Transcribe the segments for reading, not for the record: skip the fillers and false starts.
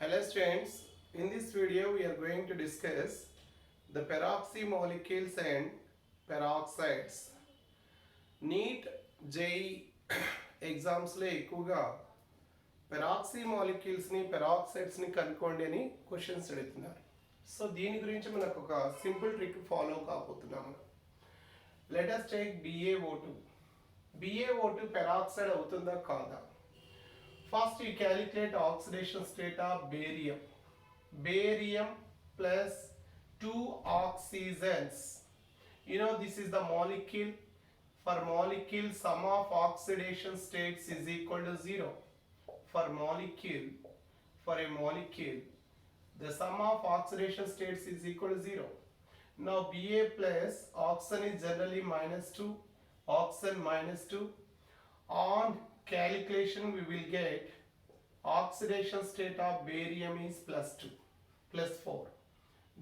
Hello students, in this video we are going to discuss the peroxy molecules and peroxides. NEET JEE ఎగ్జామ్స్లో ఎక్కువగా peroxy మాలిక్యూల్స్ని పెరాక్సైడ్స్ని కనుక్కోండి అని questions అడుగుతున్నారు. So దీని గురించి మనకు ఒక సింపుల్ ట్రిక్ ఫాలో కాబోతున్నాము. Let us take BaO2. BaO2 peroxide అవుతుందా కాదా? First you calculate oxidation state of barium. Barium plus 2 oxygens. You know this is the molecule. For molecule sum of oxidation states is equal to 0. For a molecule the sum of oxidation states is equal to 0. Now Ba plus oxygen is generally minus 2. Oxygen minus 2. On calculation we will get oxidation state of barium is plus 2 plus 4.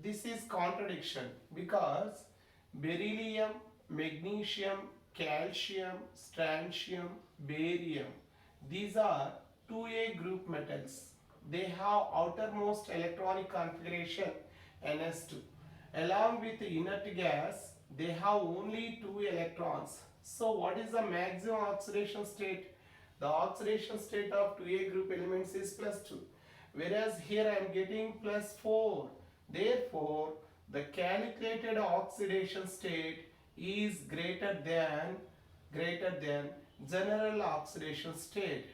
This is contradiction because beryllium, magnesium, calcium, strontium, barium, these are 2a group metals. They have outermost electronic configuration ns2. Along with inert gas they have only 2 electrons. So what is the maximum oxidation state? The oxidation state of 2a group elements is plus 2, whereas here I am getting plus 4. Therefore the calculated oxidation state is greater than general oxidation state.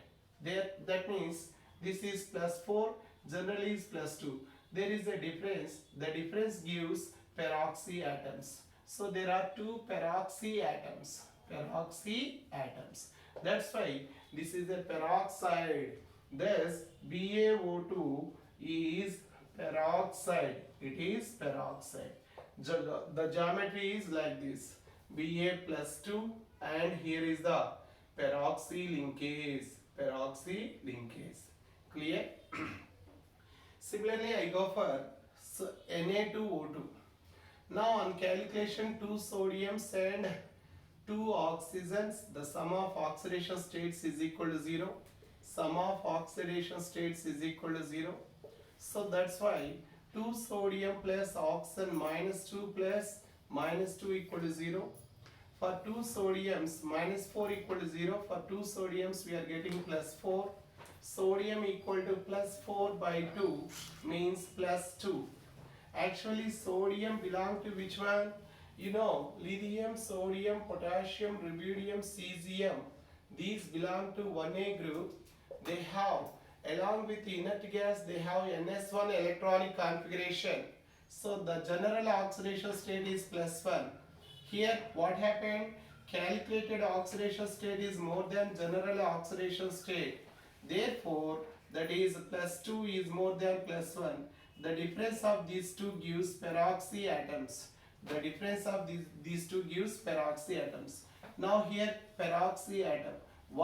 That means this is plus 4, general is plus 2. There is a difference. The difference gives peroxy atoms. So there are two peroxy atoms. That's why this is a peroxide. Thus BaO2 is peroxide. It is peroxide. The geometry is like this: Ba plus 2, and here is the peroxy linkage. Clear? Similarly I go for Na2O2. Now on calculation 2 sodiums and 2 oxygens, the sum of oxidation states is equal to 0. So that's why 2 sodium plus oxygen minus 2 plus minus 2 equal to 0. For 2 sodiums minus 4 equal to 0. For 2 sodiums we are getting plus 4. Sodium equal to plus 4 by 2 means plus 2. Actually sodium belong to which one? You know, lithium, sodium, potassium, rubidium, cesium. These belong to 1a group. They have, along with inert gas, they have ns1 electronic configuration. So the general oxidation state is plus 1. Here what happened? Calculated oxidation state is more than general oxidation state. Therefore that is plus 2 is more than plus 1. The difference of these two gives peroxy atoms. Now here peroxy atom.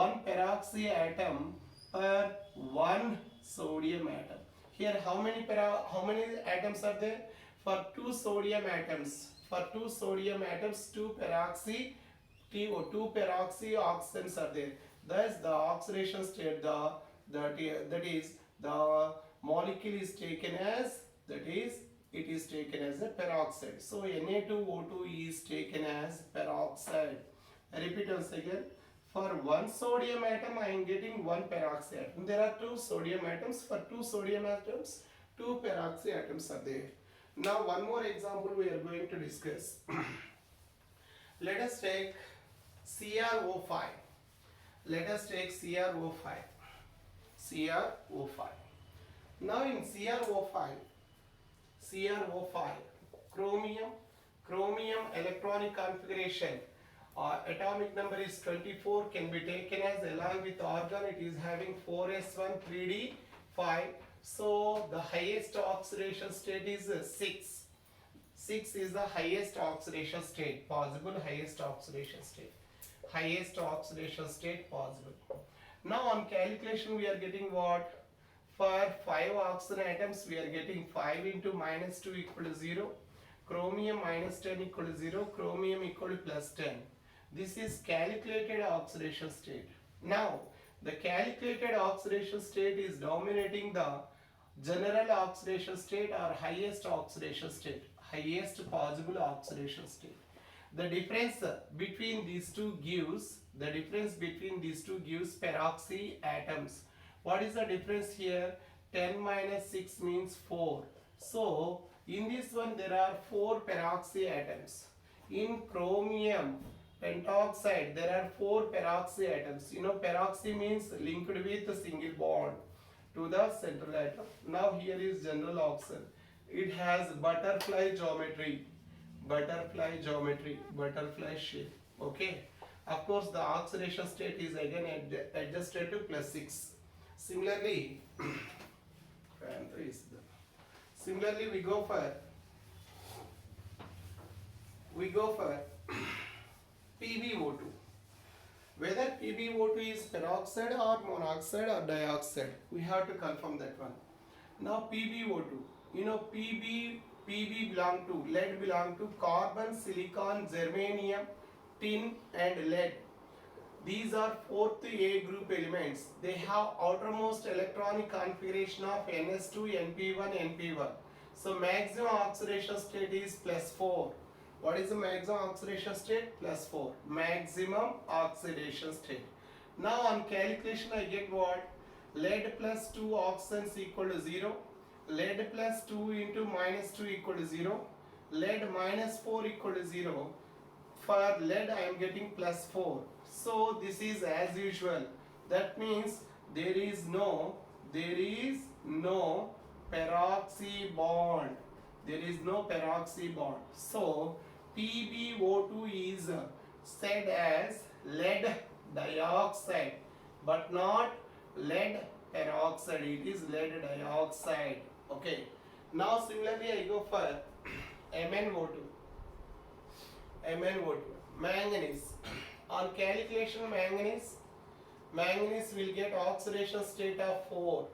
One peroxy atom per one sodium atom. Here how many atoms are there? For 2 sodium atoms, 2 peroxy oxygens are there. Thus the oxidation state, that is the molecule is taken as, it is taken as a peroxide. So Na2O2 is taken as peroxide. I repeat once again. For 1 sodium atom I am getting 1 peroxy atom. There are 2 sodium atoms. For 2 sodium atoms 2 peroxy atoms are there. Now one more example we are going to discuss. Let us take CrO5. Now in CrO5 chromium electronic configuration, atomic number is 24, can be taken as, along with argon it is having 4s1 3d5. So the highest oxidation state is 6. 6 is the highest oxidation state possible. Now on calculation we are getting what? For 5 oxygen atoms we are getting 5 into minus 2 equal to 0. Chromium minus 10 equal to 0. Chromium equal to plus 10. This is calculated oxidation state. Now the calculated oxidation state is dominating general oxidation state or highest oxidation state, highest possible oxidation state. The difference between these two gives peroxy atoms. What is the difference here? 10 minus 6 means 4. So in this one there are 4 peroxy atoms. In chromium pentoxide there are 4 peroxy atoms. You know, peroxy means linked with a single bond to the central atom. Now here is general oxide. It has butterfly geometry, butterfly shape. Okay. Of course, the oxidation state is again adjusted to +6. Similarly, we go for PbO2. Whether PbO2 is peroxide or monoxide or dioxide, we have to confirm that one. Now PbO2, you know, Pb lead belong to carbon, silicon, germanium, tin and lead. These are 4th A group elements. They have outermost electronic configuration of Ns2, Np1, Np1. So maximum oxidation state is +4. What is the maximum oxidation state? +4. Maximum oxidation state. Now on calculation I get what? Lead plus 2 oxidants equal to 0. Lead plus 2 into minus 2 equal to 0. Lead minus 4 equal to 0. For lead I am getting +4. So this is as usual. That means there is no peroxy bond. There is no peroxy bond. So PbO2 is said as lead dioxide, but not lead peroxide. It is lead dioxide. Okay. Now similarly I go for MnO2. Manganese. On calculation manganese will get oxidation state of 4.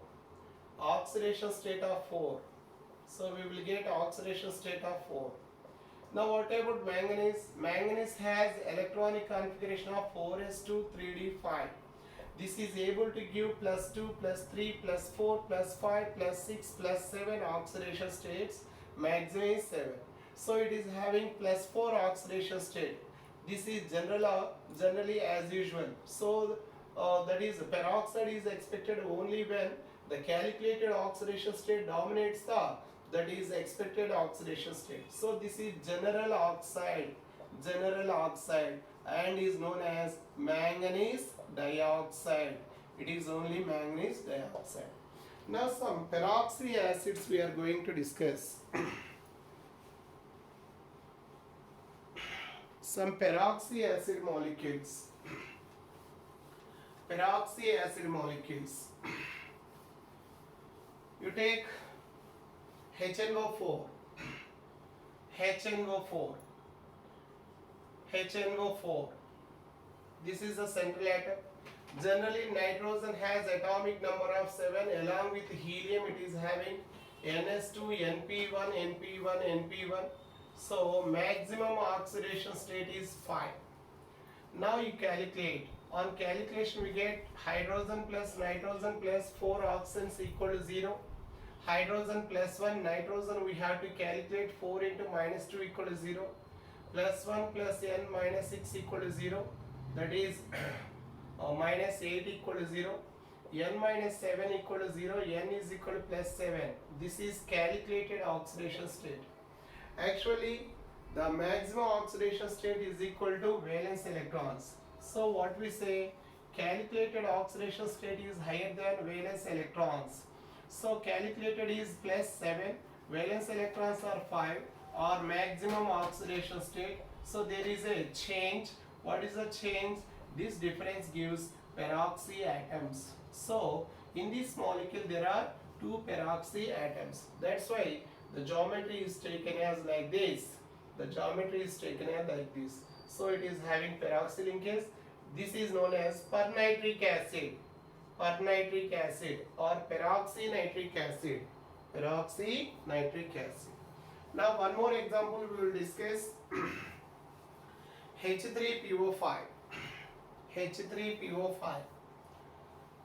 So we will get oxidation state of 4. Now what about manganese? Manganese has electronic configuration of 4s2 3d5. This is able to give +2, +3, +4, +5, +6, +7 oxidation states. Maximum is 7. So it is having +4 oxidation state. This is generally as usual. So that is peroxide is expected only when the calculated oxidation state dominates that is expected oxidation state. So this is general oxide and is known as manganese dioxide. It is only manganese dioxide. Now some peroxy acids we are going to discuss. Some peroxy acid molecules. You take HNO4. This is the central atom. Generally nitrogen has atomic number of 7. Along with helium it is having Ns2, Np1. So maximum oxidation state is 5. Now you calculate. On calculation we get hydrogen plus nitrogen plus 4 oxygens equal to 0. Hydrogen plus 1 nitrogen we have to calculate 4 into -2 equal to 0. Plus 1 plus n minus 6 equal to 0. That is -8 equal to 0. N minus 7 equal to 0. N is equal to +7. This is calculated oxidation state. Actually, the maximum oxidation state is equal to valence electrons. So what we say, calculated oxidation state is higher than valence electrons. So calculated is +7, valence electrons are 5, or maximum oxidation state. So there is a change. What is the change? This difference gives peroxy atoms. So in this molecule there are 2 peroxy atoms. That's why the geometry is taken as like this. So it is having peroxy linkage. This is known as pernitric acid or peroxynitric acid. Now one more example we will discuss. H3PO5.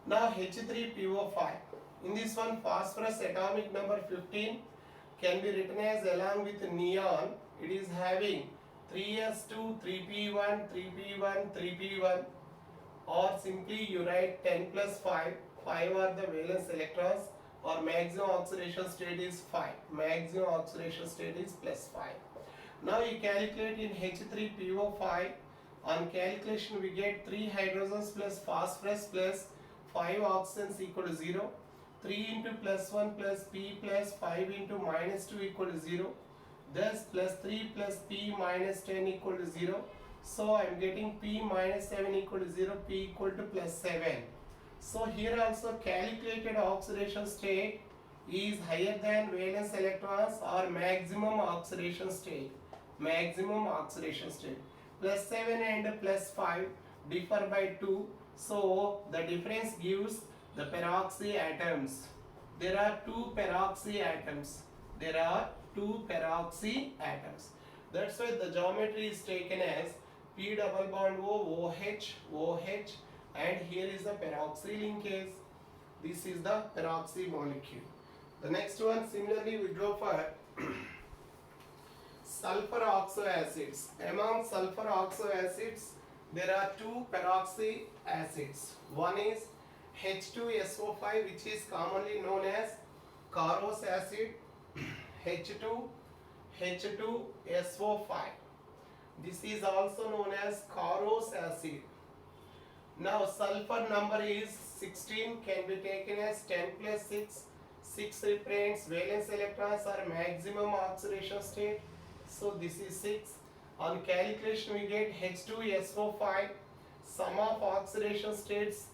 Now H3PO5. In this one, phosphorus atomic number 15 can be written as along with neon. It is having 3s2, 3p1, 3p1, 3p1, or simply you write 10 plus 5. 5 are the valence electrons, or maximum oxidation state is 5. Maximum oxidation state is plus 5. Now you calculate in H3PO5. On calculation we get 3 hydrogens plus phosphorus plus 5 oxygens equal to 0. 3 into plus 1 plus P plus 5 into minus 2 equal to 0. Thus plus 3 plus P minus 10 equal to 0. So I am getting P minus 7 equal to 0, P equal to plus 7. So here also calculated oxidation state is higher than valence electrons or maximum oxidation state. Maximum oxidation state. Plus 7 and plus 5 differ by 2. So the difference gives the peroxy atoms. There are 2 peroxy atoms. There are 2 peroxy atoms. That's why the geometry is taken as P double bond O, OH, OH, and here is the peroxy linkage. This is the peroxy molecule. The next one, similarly we go for sulfur oxo acids. Among sulfur oxo acids, there are 2 peroxy acids. One is H2SO5, which is commonly known as Carros acid. H2SO5. This is also known as Carros acid. Now sulfur number is 16, can be taken as 10 plus 6. 6 represents valence electrons or maximum oxidation state. So this is 6. On calculation we get H2SO5. Sum of oxidation states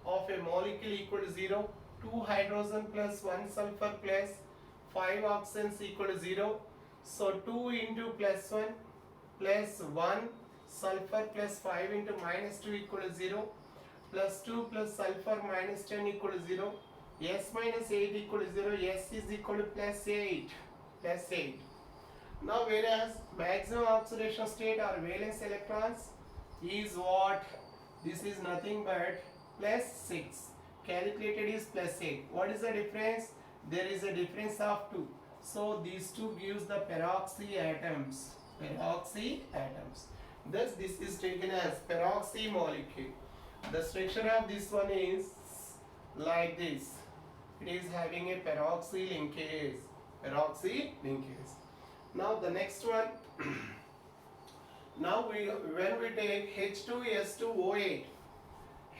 of a molecule equal to 0. 2 hydrogen plus 1 sulfur plus 5 oxygens equal to 0. So 2 into plus 1 plus 1 sulfur plus 5 into minus 2 equal to 0. Plus 2 plus sulfur minus 10 equal to 0. S minus 8 equal to 0. S is equal to plus 8. Plus 8. Now whereas maximum oxidation state or valence electrons is what? This is nothing but plus 6. Calculated is plus 8. What is the difference? There is a difference of 2. So these two gives the peroxy atoms. Peroxy atoms. Thus this is taken as peroxy molecule. The structure of this one is like this. It is having a peroxy linkage. Peroxy linkage. Now the next one. Now when we take H2S2O8.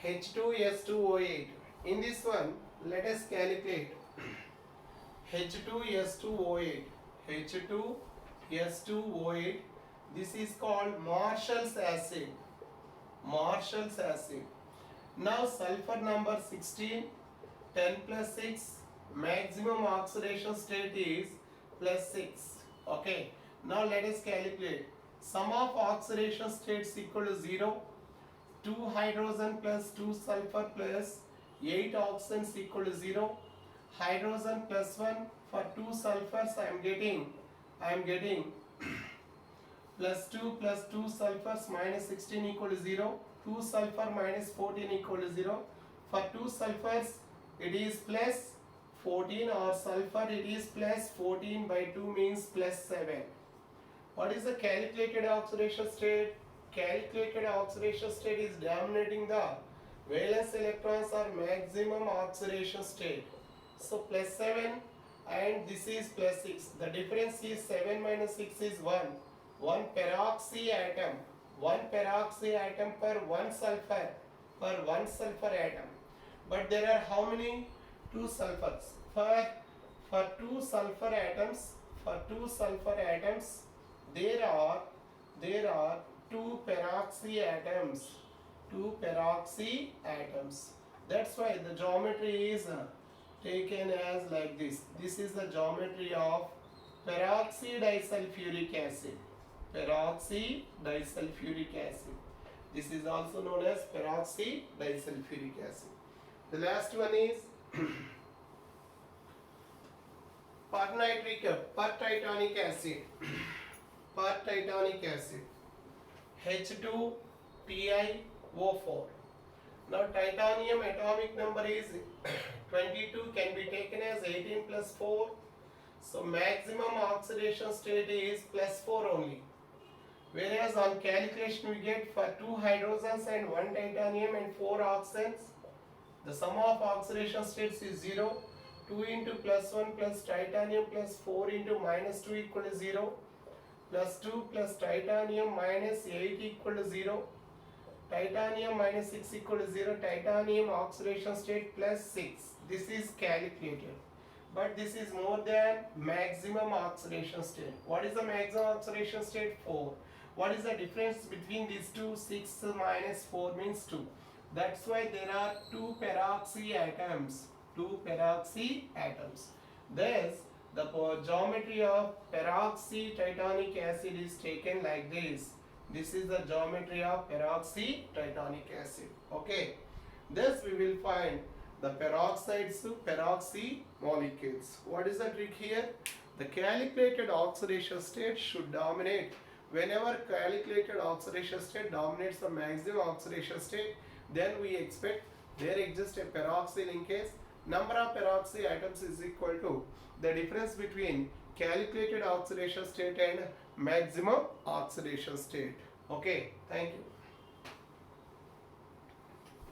H2S2O8. In this one, let us calculate H2S2O8. H2S2O8. This is called Marshall's acid. Marshall's acid. Now sulfur number 16. 10 plus 6. Maximum oxidation state is plus 6. Okay. Now let us calculate. Sum of oxidation states equal to 0. 2 hydrogen plus 2 sulfur plus 8 oxygens equal to 0. Hydrogen plus 1 for 2 sulfurs I am getting plus 2 sulfurs minus 16 equal to 0. 2 sulfur minus 14 equal to 0. For 2 sulfurs it is plus 14, or sulfur it is plus 14 by 2 means plus 7. What is the calculated oxidation state? Calculated oxidation state is dominating the valence electrons or maximum oxidation state. So plus 7 and this is plus 6. The difference is 7 minus 6 is 1. 1 peroxy atom. 1 peroxy atom per 1 sulfur. Per 1 sulfur atom. But there are how many? 2 sulfurs. For 2 sulfur atoms, there are 2 peroxy atoms. 2 peroxy atoms. That's why the geometry is taken as like this. This is the geometry of peroxy disulfuric acid. Peroxy disulfuric acid. This is also known as peroxy disulfuric acid. The last one is pertitanic acid. Pertitanic acid. H2PiO4. Now titanium atomic number is 22 can be taken as 18 plus 4. So maximum oxidation state is plus 4 only. Whereas on calculation we get for 2 hydrogens and 1 titanium and 4 oxygens, the sum of oxidation states is 0. 2 into plus 1 plus titanium plus 4 into minus 2 equal to 0. Plus 2 plus titanium minus 8 equal to 0. Titanium minus 6 equal to 0. Titanium oxidation state plus 6. This is calculated. But this is more than maximum oxidation state. What is the maximum oxidation state? 4. What is the difference between these two? 6 minus 4 means 2. That's why there are 2 peroxy atoms. 2 peroxy atoms. Thus, the geometry of peroxy titanic acid is taken like this. This is the geometry of peroxy titanic acid. Okay. Thus, we will find the peroxides to peroxy molecules. What is the trick here? The calculated oxidation state should dominate. Whenever calculated oxidation state dominates the maximum oxidation state, then we expect there exists a peroxy linkage. Number of peroxy atoms is equal to the difference between calculated oxidation state and maximum oxidation state. Okay, thank you.